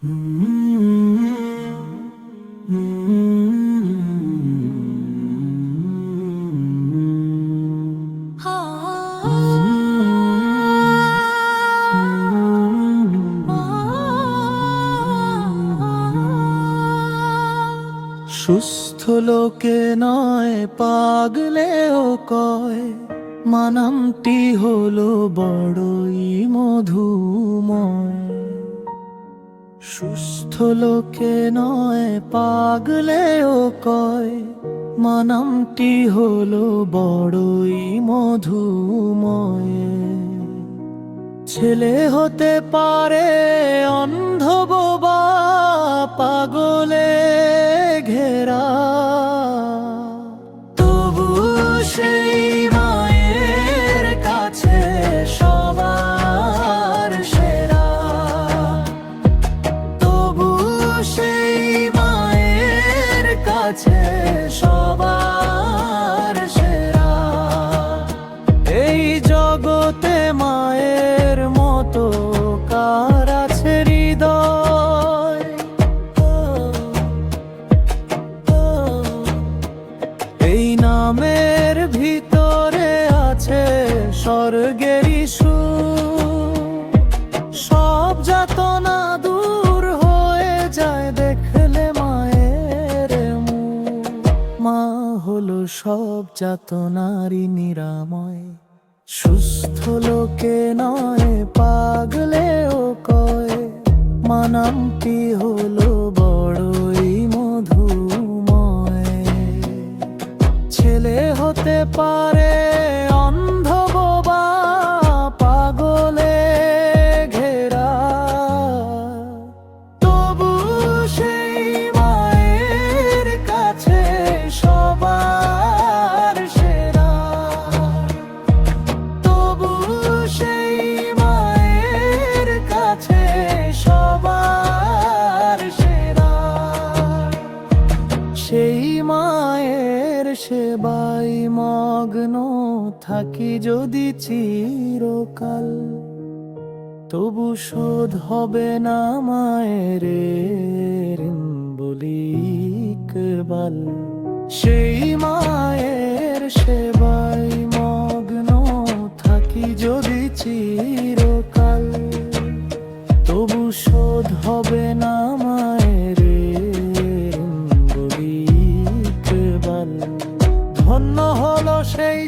সুস্থ লোকে নয় পাগলেও কয় মানামটি হলো বড়ই মধুময়। সুস্থ লোকে নয় পাগলেও কয় মানামটি হলো বড়ই মধুময়। ছেলে হতে পারে অন্ধ বোবা পাগলে ঘেরা, তবু সেই মায়ের কাছে সবার সেরা। তবু সেই মায়ের কাছে সবার সেরা। এই জগতে মায়ের মতো কার আছে হৃদয়? এই নামের ভিতরে আছে স্বর্গেরই সুখ। সব যাতনা দূর হয়ে যায় দেখলে মায়ের মুখ। মা হলো সব যাতনারই নিরাময়। সুস্থ লোকে নয় পাগলেও কয় মানামটি হলো বড়ই মধুময়। ছেলে হতে পারে অন্ধ বোবা পাগলে ঘেরা, তবু সেই মায়ের কাছে সবার সেরা। তবু সেই মায়ের কাছে সবার সেরা। সেই মায়ের সেবাই মগ্ন থাকি যদি চিরকাল, তবু শোধ হবে না মায়ের ঋণ বলি ইকবাল। সেই মায়ের সেবাই মগ্ন থাকি যদি চিরকাল, তবু শোধ হবে না মায়ের ঋণ বলি ইকবাল। ধন্য হলো সেই